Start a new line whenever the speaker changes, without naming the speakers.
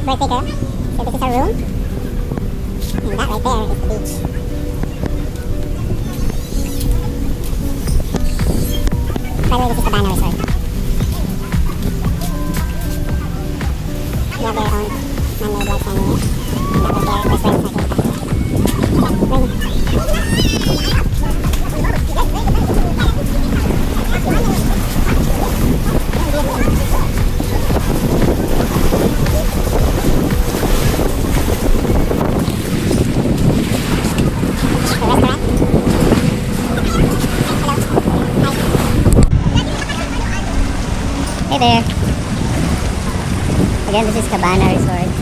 birthday girl. So this is our room. And that right there is the beach. By the way, this is Cabana Resort. They have their own man-made lights down here. And that right there is where the sardines Hey there. Again, this is Cabana Resort.